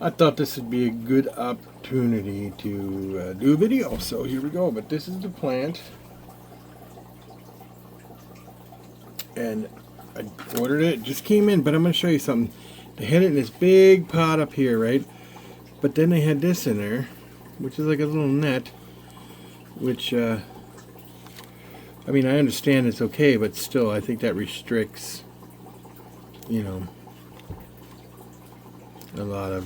I thought this would be a good opportunity to do a video. So here we go. But this is the plant. And I ordered it. It just came in. But I'm going to show you something. They had it in this big pot up here, right? But then they had this in there, which is like a little net. Which, I mean, I understand it's okay. But still, I think that restricts, you know, a lot of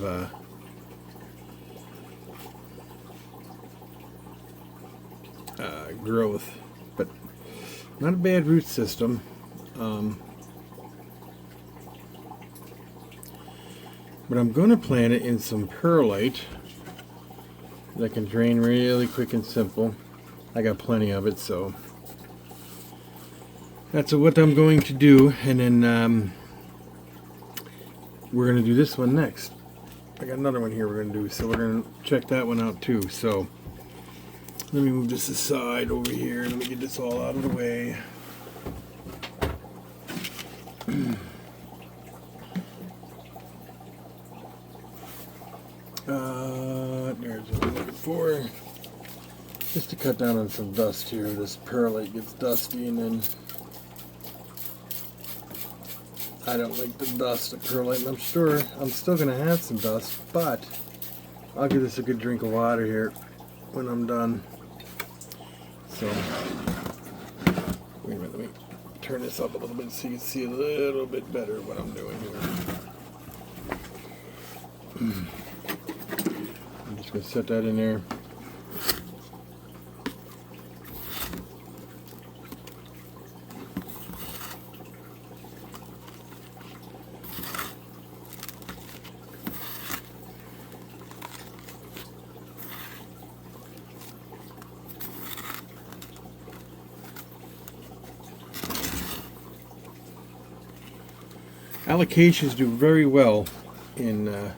growth, but not a bad root system. But I'm going to plant it in some perlite that can drain really quick and simple. I got plenty of it, so that's what I'm going to do. And then we're going to do this one next. I got another one here we're going to do, so we're going to check that one out too. So let me move this aside over here. Let me get this all out of the way. There's what I'm looking for. Just to cut down on some dust here. This perlite gets dusty, and then I don't like the dust of perlite, and I'm sure I'm still going to have some dust, but I'll give this a good drink of water here when I'm done. So, wait a minute, let me turn this up a little bit so you can see a little bit better what I'm doing here. I'm just going to set that in there. Alocasias do very well in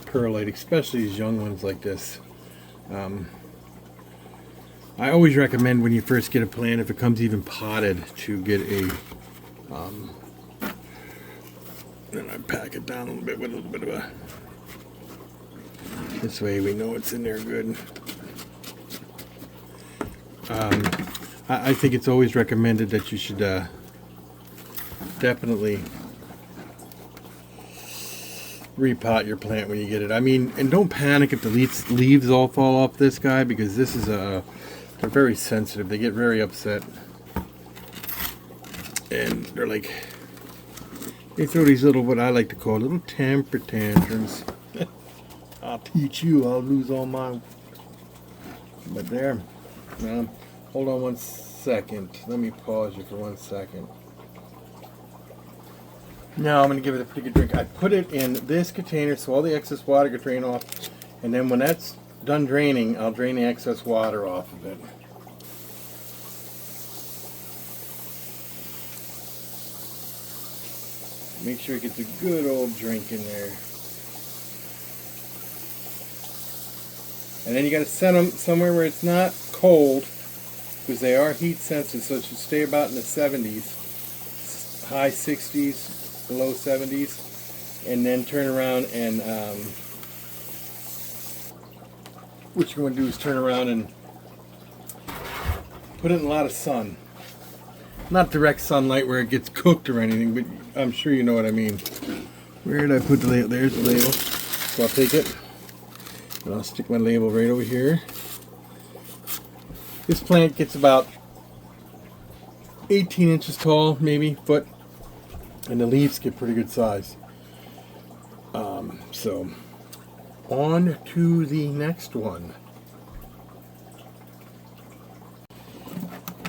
perlite, especially these young ones like this. I always recommend when you first get a plant, if it comes even potted, to get a and I pack it down a little bit with a little bit of a, this way we know it's in there good. I think it's always recommended that you should definitely repot your plant when you get it. I mean, and don't panic if the leaves all fall off this guy, because this is they're very sensitive. They get very upset, and they're like, they throw these little, what I like to call little temper tantrums. I'll teach you, I'll lose all mine. But there, now, hold on 1 second. Let me pause you for 1 second. Now I'm going to give it a pretty good drink. I put it in this container so all the excess water can drain off, and then when that's done draining, I'll drain the excess water off of it. Make sure it gets a good old drink in there. And then you got to set them somewhere where it's not cold, because they are heat sensitive, so it should stay about in the 70s, high 60s. The low 70s, and then turn around and what you're going to do is turn around and put it in a lot of sun. Not direct sunlight where it gets cooked or anything, but I'm sure you know what I mean. Where did I put the label? There's the label. So I'll take it and I'll stick my label right over here. This plant gets about 18 inches tall, maybe foot. And the leaves get pretty good size. So, on to the next one.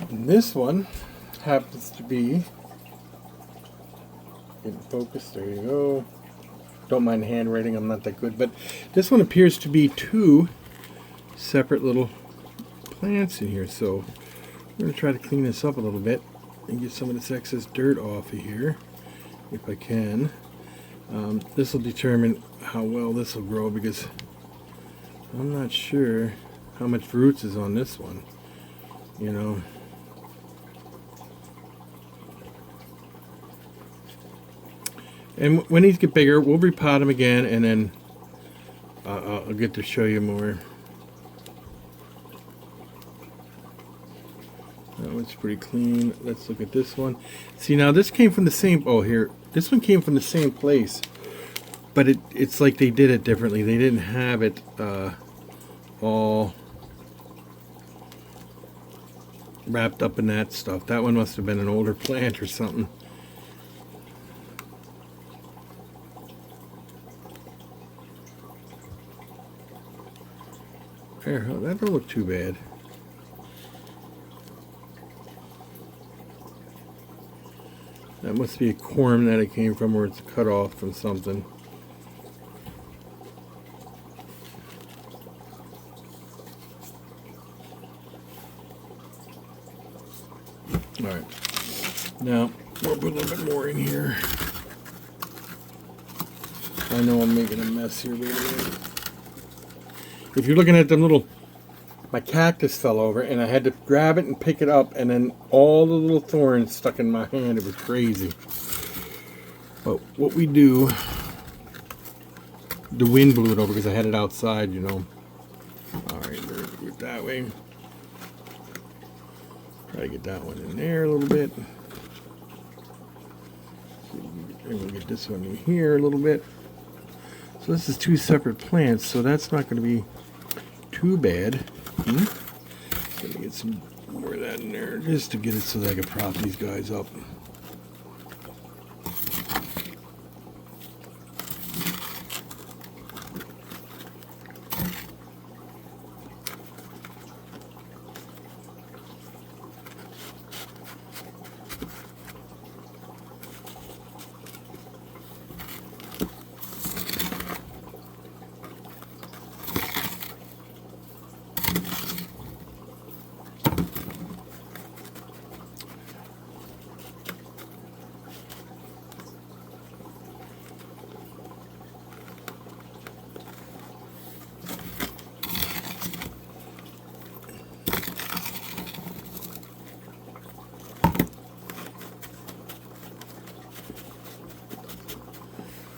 And this one happens to be, in focus, there you go. Don't mind handwriting, I'm not that good. But this one appears to be 2 separate little plants in here. So, we're going to try to clean this up a little bit and get some of this excess dirt off of here, if I can. This will determine how well this will grow, because I'm not sure how much roots is on this one, you know. And when these get bigger, we'll repot them again, and then I'll get to show you more. That one's pretty clean. Let's look at this one. See, now this came from the same, oh here, this one came from the same place, but it's like they did it differently. They didn't have it all wrapped up in that stuff. That one must have been an older plant or something. There, that don't look too bad. That must be a corm that it came from, where it's cut off from something. Alright, now we'll put a little bit more in here. I know I'm making a mess here. Wait a minute. If you're looking at them little, my cactus fell over and I had to grab it and pick it up, and then all the little thorns stuck in my hand. It was crazy. But what we do, the wind blew it over because I had it outside, you know. Alright, we're going to do it that way. Try to get that one in there a little bit. And we'll get this one in here a little bit. So this is two separate plants, so that's not going to be too bad. Let me get some more of that in there just to get it so that I can prop these guys up.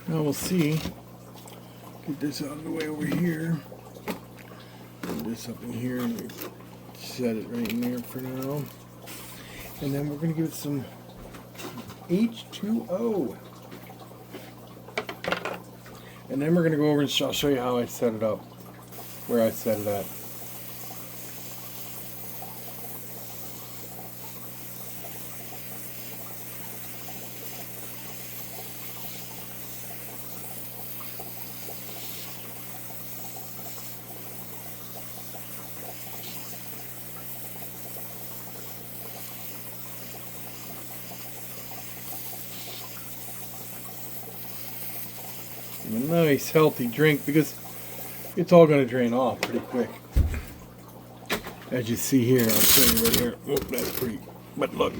Now we'll see. Get this out of the way over here. Put this up in here and set it right in there for now. And then we're going to give it some H2O. And then we're going to go over and I'll show you how I set it up. Where I set it at. A nice healthy drink, because it's all going to drain off pretty quick. As you see here, I'll show you right here. Oh, that's pretty. But look.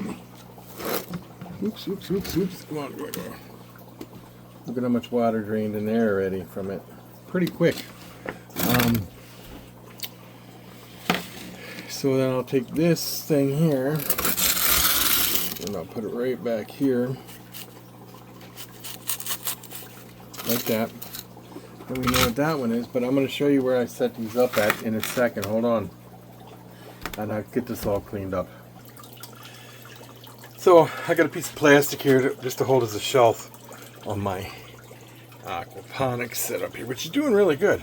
Oops, oops, oops, oops. Come on, go, go. Look at how much water drained in there already from it. Pretty quick. So then I'll take this thing here and I'll put it right back here. Like that. And we know what that one is, but I'm going to show you where I set these up at in a second. Hold on. And I'll get this all cleaned up. So I got a piece of plastic here just to hold as a shelf on my aquaponics setup here, which is doing really good.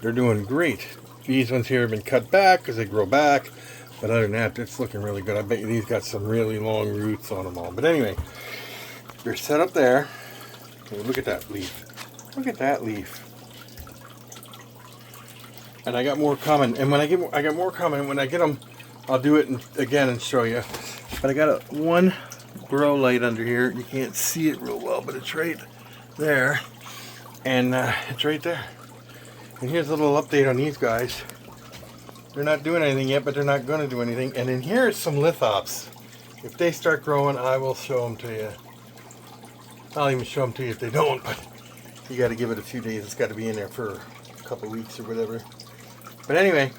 They're doing great. These ones here have been cut back because they grow back, but other than that, it's looking really good. I bet you these got some really long roots on them all. But anyway, they're set up there. Okay, look at that leaf. Look at that leaf. And I got more coming. And when I got more coming. When I get them, I'll do it again and show you. But I got one grow light under here. You can't see it real well, but it's right there. And it's right there. And here's a little update on these guys. They're not doing anything yet, but they're not going to do anything. And then here's some lithops. If they start growing, I will show them to you. I'll even show them to you if they don't, but you got to give it a few days. It's got to be in there for a couple weeks or whatever. But anyway,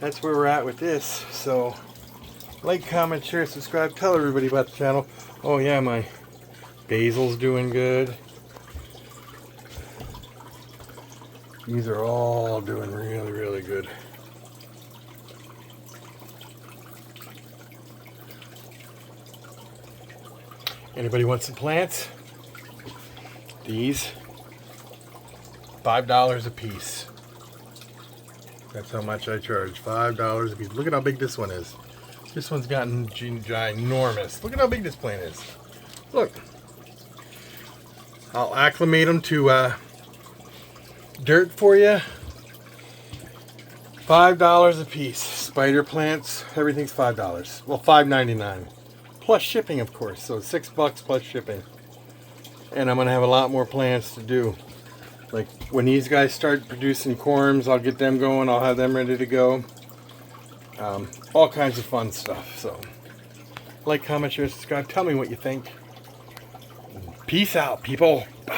that's where we're at with this. So, like, comment, share, subscribe. Tell everybody about the channel. Oh yeah, my basil's doing good. These are all doing really, really good. Anybody want some plants? These, $5 a piece. That's how much I charge, $5 a piece. Look at how big this one is. This one's gotten ginormous. Look at how big this plant is. Look. I'll acclimate them to dirt for you. $5 a piece. Spider plants, everything's $5. Well, $5.99. Plus shipping, of course. So $6 plus shipping. And I'm going to have a lot more plants to do. Like when these guys start producing corms, I'll get them going. I'll have them ready to go. All kinds of fun stuff. So like, comment, share, subscribe. Tell me what you think. Peace out, people. Bye.